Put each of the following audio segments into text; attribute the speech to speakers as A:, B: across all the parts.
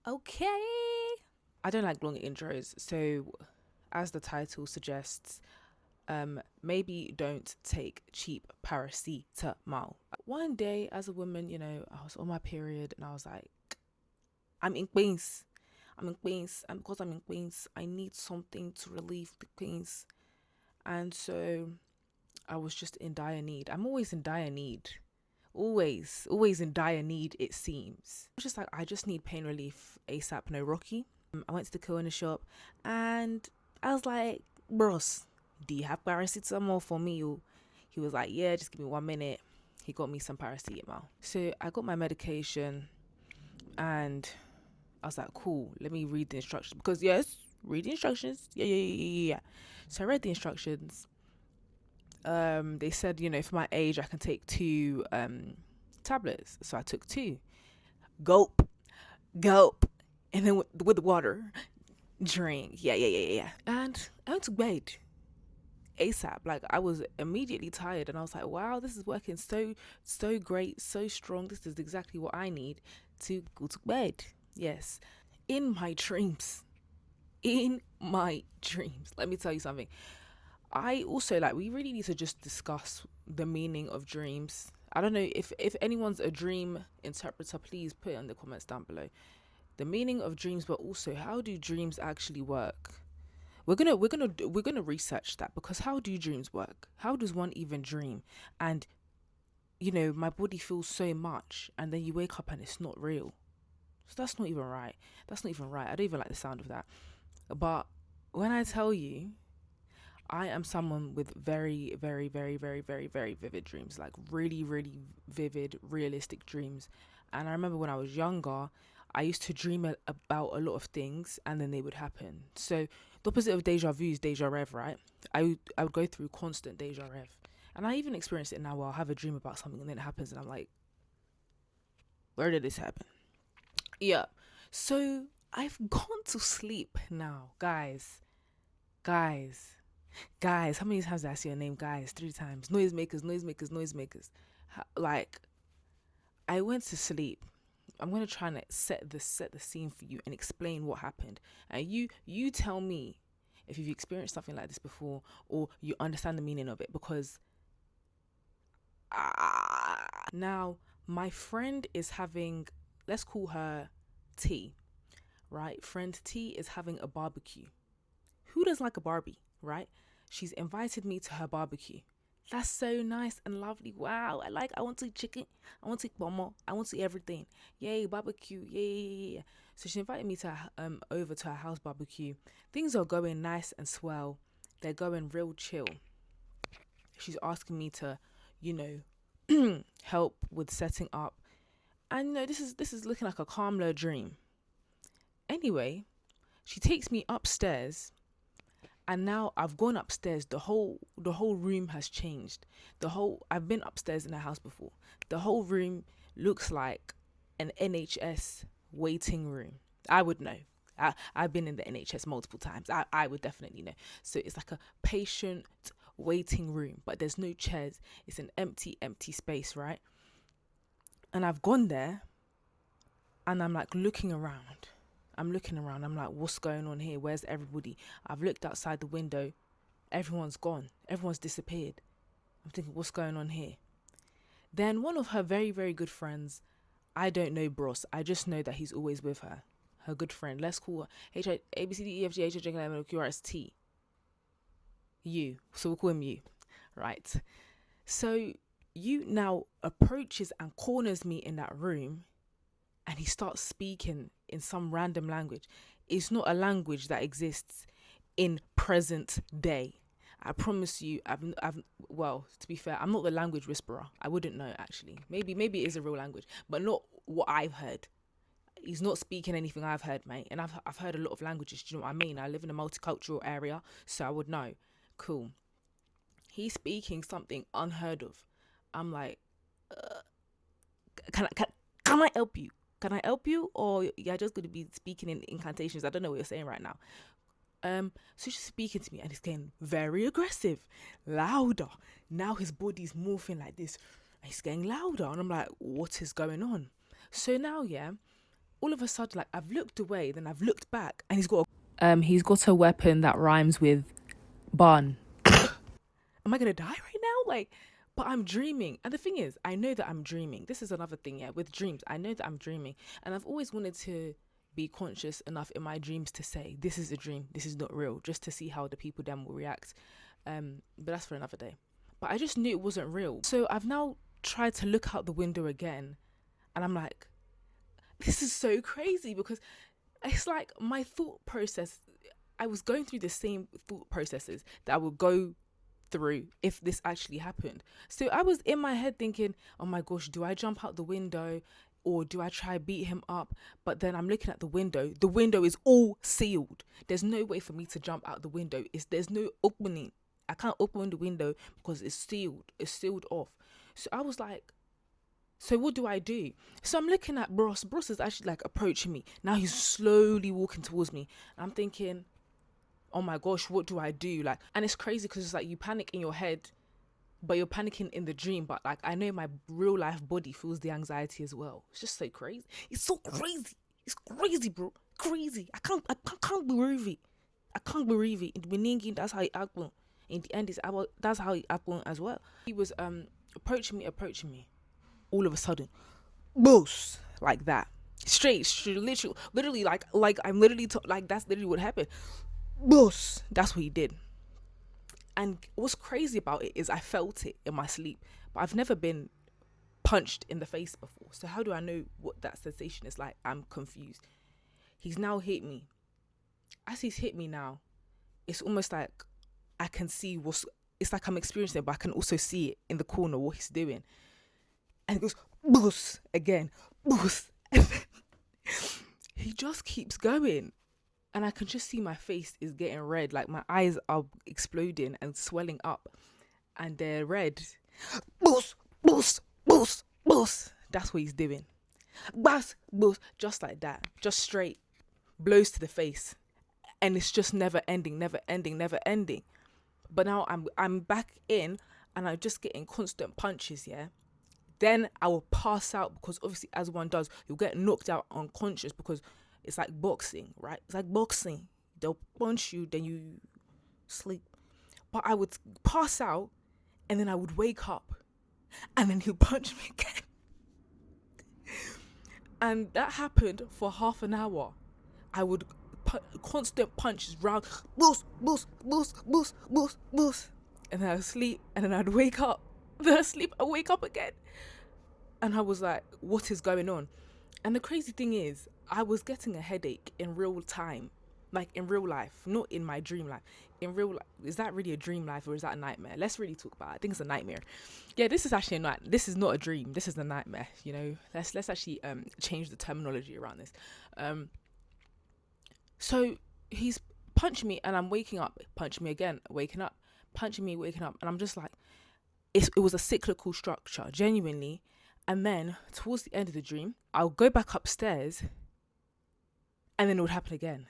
A: Okay. I don't like long intros, so as the title suggests, maybe don't take cheap paracetamol. One day, as a woman, I was on my period and I was like, I'm in Queens. I'm in Queens, and because I'm in Queens, I need something to relieve the Queens. And so I was just in dire need. I'm always in dire need. Always in dire need, it seems. I was just like, I just need pain relief ASAP, no Rocky. I went to the corner shop and I was like, bros, do you have paracetamol for me? He was like, yeah, just give me 1 minute. He got me some paracetamol. So I got my medication and I was like, cool, let me read the instructions. Because yes, read the instructions. Yeah. So I read the instructions. They said, for my age, I can take two tablets. So I took two. Gulp. And then with the water, drink. Yeah. And I went to bed ASAP. Like, I was immediately tired and I was like, wow, this is working so great, so strong. This is exactly what I need to go to bed. Yes. In my dreams. Let me tell you something. I also, like, we really need to just discuss the meaning of dreams. I don't know if anyone's a dream interpreter, please put it in the comments down below. The meaning of dreams, but also how do dreams actually work? We're gonna research that, because how do dreams work? How does one even dream? And my body feels so much, and then you wake up and it's not real. So that's not even right. I don't even like the sound of that. But when I tell you, I am someone with very, very, very, very, very, very vivid dreams, like really, really vivid, realistic dreams. And I remember when I was younger, I used to dream about a lot of things and then they would happen. So the opposite of deja vu is deja rev, right? I would go through constant deja rev. And I even experience it now where I'll have a dream about something and then it happens and I'm like, where did this happen? Yeah. So I've gone to sleep now, guys. Guys, how many times did I say your name? Guys, 3 times. Noisemakers. Like, I went to sleep. I'm gonna try and set the scene for you and explain what happened. And you tell me if you've experienced something like this before or you understand the meaning of it. Because now my friend is having, let's call her T, right? Friend T is having a barbecue. Who doesn't like a Barbie, right? She's invited me to her barbecue. That's so nice and lovely. Wow. I want to eat chicken. I want to eat momo. I want to eat everything. Yay, barbecue. Yay. So she invited me to over to her house barbecue. Things are going nice and swell. They're going real chill. She's asking me to, you know, help with setting up. And this is looking like a calm little dream. Anyway, she takes me upstairs. And now I've gone upstairs. The whole room has changed. I've been upstairs in a house before. The whole room looks like an NHS waiting room. I would know. I've been in the NHS multiple times. I would definitely know. So it's like a patient waiting room, but there's no chairs. It's an empty space, right? And I've gone there and I'm like looking around. I'm like, what's going on here? Where's everybody? I've looked outside the window. Everyone's gone. Everyone's disappeared. I'm thinking, what's going on here? Then one of her very, very good friends, I don't know Bros. I just know that he's always with her. Her good friend. Let's call her ABCDEFGHIJKLMNOQRST. You. So we'll call him you. Right. So you now approaches and corners me in that room, and he starts speaking in some random language. It's not a language that exists in present day. I promise you, well, to be fair, I'm not the language whisperer. I wouldn't know, actually. Maybe it is a real language, but not what I've heard. He's not speaking anything I've heard, mate. And I've heard a lot of languages. Do you know what I mean? I live in a multicultural area, so I would know. Cool. He's speaking something unheard of. I'm like, can I help you? Can I help you? Or you're just going to be speaking in incantations? I don't know what you're saying right now. So he's just speaking to me and he's getting very aggressive, louder. Now his body's morphing like this. And he's getting louder. And I'm like, what is going on? So now, yeah, all of a sudden, like, I've looked away, then I've looked back, and he's got a weapon that rhymes with bun. Am I gonna die right now? Like, but I'm dreaming. And the thing is, I know that I'm dreaming. This is another thing, yeah, with dreams. I know that I'm dreaming. And I've always wanted to be conscious enough in my dreams to say, this is a dream, this is not real, just to see how the people then will react. But that's for another day. But I just knew it wasn't real. So I've now tried to look out the window again, and I'm like, this is so crazy, because it's like my thought process, I was going through the same thought processes that I would go through if this actually happened. So I was in my head thinking, oh my gosh, do I jump out the window or do I try beat him up? But then I'm looking at the window is all sealed. There's no way for me to jump out the window. There's no opening. I can't open the window because it's sealed off. So I was like, so what do I do? So I'm looking at Bros. Bros is actually like approaching me. Now he's slowly walking towards me. I'm thinking, oh my gosh, what do I do? Like, and it's crazy because it's like you panic in your head, but you're panicking in the dream. But like, I know my real life body feels the anxiety as well. It's just so crazy. It's so crazy. It's crazy, bro. Crazy. I can't believe it. I can't believe it. In the beginning, that's how it happened. In the end, that's how it happened as well. He was approaching me. All of a sudden, boos, like that, straight, literally, like I'm literally like that's literally what happened. Boos, that's what he did. And what's crazy about it is I felt it in my sleep, but I've never been punched in the face before. So how do I know what that sensation is like? I'm confused. He's now hit me. As he's hit me now, it's almost like I can see it's like I'm experiencing it, but I can also see it in the corner what he's doing. And it goes, boos, again, boos. He just keeps going. And I can just see my face is getting red. Like my eyes are exploding and swelling up. And they're red. Boos, boos, boos, boos. That's what he's doing. Boos, boos. Just like that. Just straight. Blows to the face. And it's just never ending. But now I'm back in and I'm just getting constant punches, yeah? Then I will pass out because obviously as one does, you'll get knocked out unconscious because it's like boxing, right? It's like boxing. They'll punch you, then you sleep. But I would pass out and then I would wake up and then he'll punch me again. And that happened for half an hour. I would constant punches round, boos, boos, boos, boos, boos, boos. And then I'd sleep and then I'd wake up. Then I'd sleep, I'd wake up again. And I was like, what is going on? And the crazy thing is, I was getting a headache in real time. Like in real life, not in my dream life. In real life, is that really a dream life or is that a nightmare? Let's really talk about it. I think it's a nightmare. Yeah, this is actually this is not a dream. This is a nightmare, you know. Let's actually change the terminology around this. So he's punching me and I'm waking up, punching me again, waking up, punching me, waking up. And I'm just like, it was a cyclical structure, genuinely. And then towards the end of the dream, I'll go back upstairs and then it would happen again.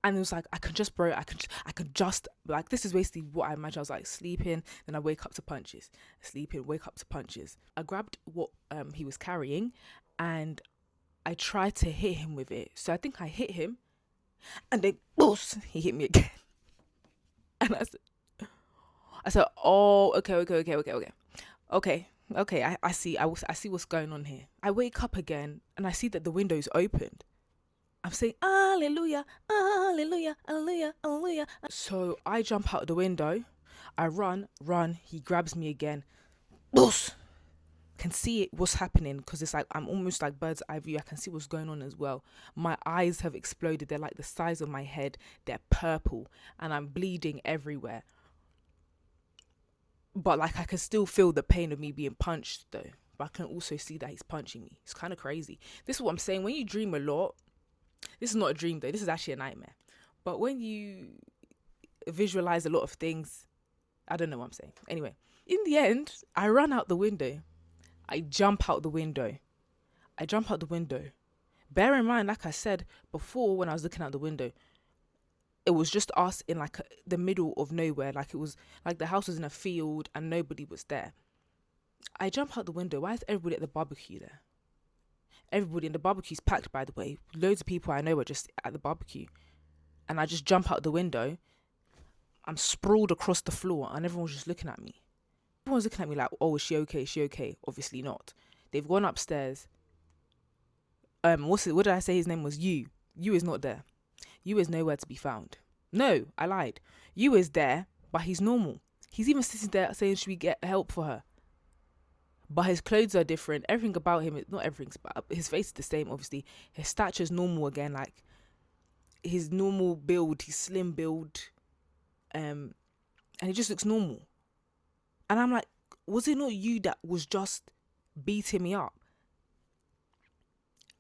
A: And it was like, I could just, like, this is basically what I imagine. I was like sleeping, then I wake up to punches, sleeping, wake up to punches. I grabbed what he was carrying and I tried to hit him with it. So I think I hit him and then, boos, he hit me again. And I said, oh, okay, I see what's going on here. I wake up again and I see that the window's opened. I'm saying, hallelujah, hallelujah, hallelujah, hallelujah. So I jump out the window, I run, he grabs me again. Boos! Can see it, what's happening, because it's like I'm almost like bird's eye view. I can see what's going on as well. My eyes have exploded. They're like the size of my head. They're purple and I'm bleeding everywhere. But like I can still feel the pain of me being punched though. But I can also see that he's punching me. It's kind of crazy. This is what I'm saying. When you dream a lot, this is not a dream though. This is actually a nightmare. But when you visualize a lot of things, I don't know what I'm saying. Anyway, in the end, I run out the window. I jump out the window. Bear in mind, like I said before, when I was looking out the window, it was just us in like the middle of nowhere. Like it was like the house was in a field and nobody was there. I jump out the window. Why is everybody at the barbecue there? Everybody, in the barbecue's packed, by the way. Loads of people I know were just at the barbecue. And I just jump out the window. I'm sprawled across the floor and everyone's just looking at me. Everyone's looking at me like, oh, is she okay? Is she okay? Obviously not. They've gone upstairs. What did I say his name was? You is not there. You is nowhere to be found. No, I lied. You is there, but he's normal. He's even sitting there saying, should we get help for her? But his clothes are different. Everything about him, not everything, but his face is the same, obviously. His stature's normal again, like his normal build, his slim build. And he just looks normal. And I'm like, was it not you that was just beating me up?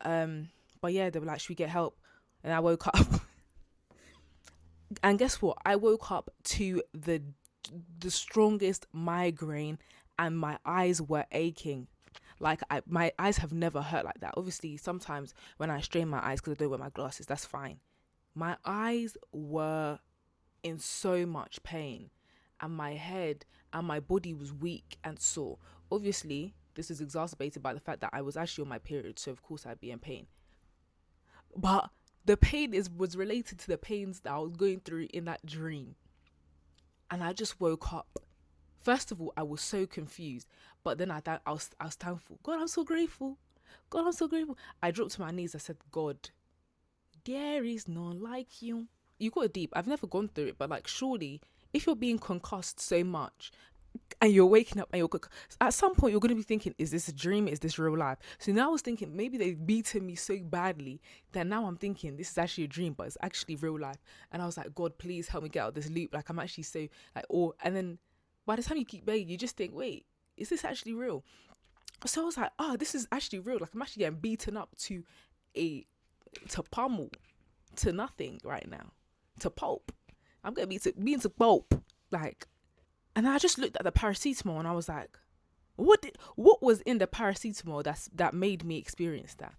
A: But yeah, they were like, should we get help? And I woke up. And guess what? I woke up to the strongest migraine and my eyes were aching. Like my eyes have never hurt like that. Obviously, sometimes when I strain my eyes because I don't wear my glasses, that's fine. My eyes were in so much pain and my head and my body was weak and sore. Obviously, this is exacerbated by the fact that I was actually on my period, so of course I'd be in pain. But the pain was related to the pains that I was going through in that dream. And I just woke up. First of all, I was so confused, but then I was thankful. God, I'm so grateful. God, I'm so grateful. I dropped to my knees. I said, God, there is none like you. You got it deep. I've never gone through it, but like, surely, if you're being concussed so much and you're waking up and at some point you're going to be thinking, is this a dream? Is this real life? So now I was thinking, maybe they've beaten me so badly that now I'm thinking this is actually a dream, but it's actually real life. And I was like, God, please help me get out of this loop. Like, I'm actually so like, and then by the time you keep begging, you just think, wait, is this actually real? So I was like, this is actually real. Like, I'm actually getting beaten up to pummel, to nothing right now, to pulp. I'm going to be into pulp. Like, and I just looked at the paracetamol and I was like, what was in the paracetamol that made me experience that?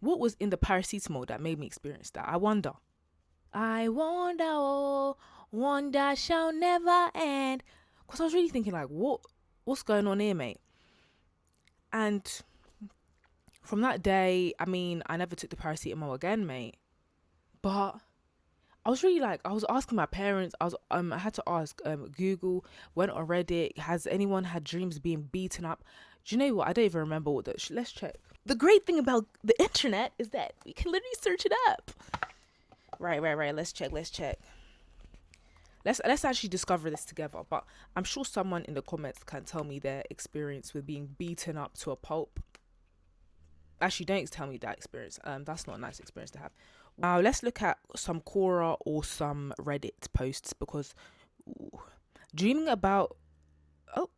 A: What was in the paracetamol that made me experience that? I wonder, oh, wonder shall never end. Because I was really thinking, like, what's going on here, mate? And from that day, I mean, I never took the paracetamol again, mate. But I was really like, I was asking my parents, I had to ask Google, went on Reddit, has anyone had dreams being beaten up? Do you know what? I don't even remember what let's check. The great thing about the internet is that we can literally search it up. Right. Let's check. Let's actually discover this together. But I'm sure someone in the comments can tell me their experience with being beaten up to a pulp. Actually, don't tell me that experience. That's not a nice experience to have. Now let's look at some Quora or some Reddit posts because dreaming about. Oh,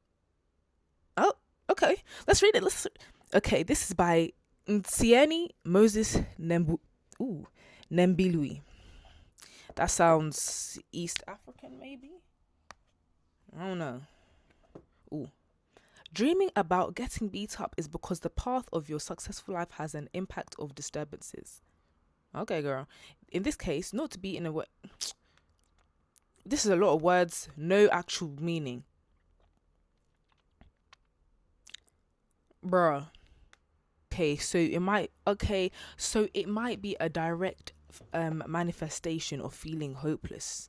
A: okay. Let's read it. Okay, this is by Ntsieni Moses Nembilui. That sounds East African, maybe? I don't know. Ooh. Dreaming about getting beat up is because the path of your successful life has an impact of disturbances. Okay, girl. In this case, not to be in a way. This is a lot of words, no actual meaning. Bruh. Okay, so it might be a direct manifestation of feeling hopeless.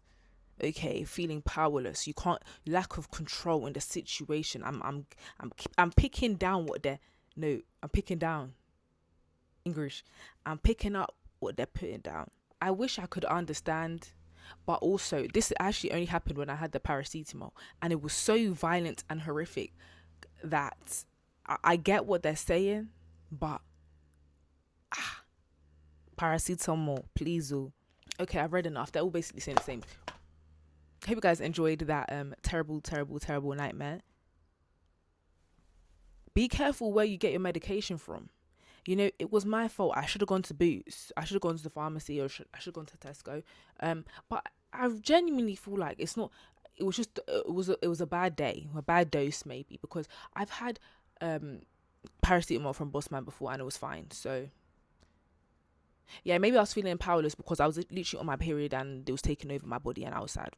A: Okay, feeling powerless. You can't, lack of control in the situation. I'm picking down I'm picking down English. I'm picking up what they're putting down. I wish I could understand, but also this actually only happened when I had the paracetamol, and it was so violent and horrific that I get what they're saying, but paracetamol, please. Okay, I've read enough. They're all basically saying the same. Hope you guys enjoyed that terrible nightmare. Be careful where you get your medication from. You know, it was my fault. I should have gone to Boots. I should have gone to the pharmacy, or I should have gone to Tesco. But I genuinely feel like it's not. It was just. It was a bad day, a bad dose maybe, because I've had paracetamol from Bossman before and it was fine. So yeah, maybe I was feeling powerless because I was literally on my period and it was taking over my body and I was sad.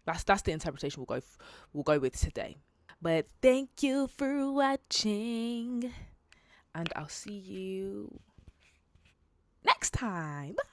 A: That's the interpretation we'll go with today. But thank you for watching. and I'll see you next time. Bye.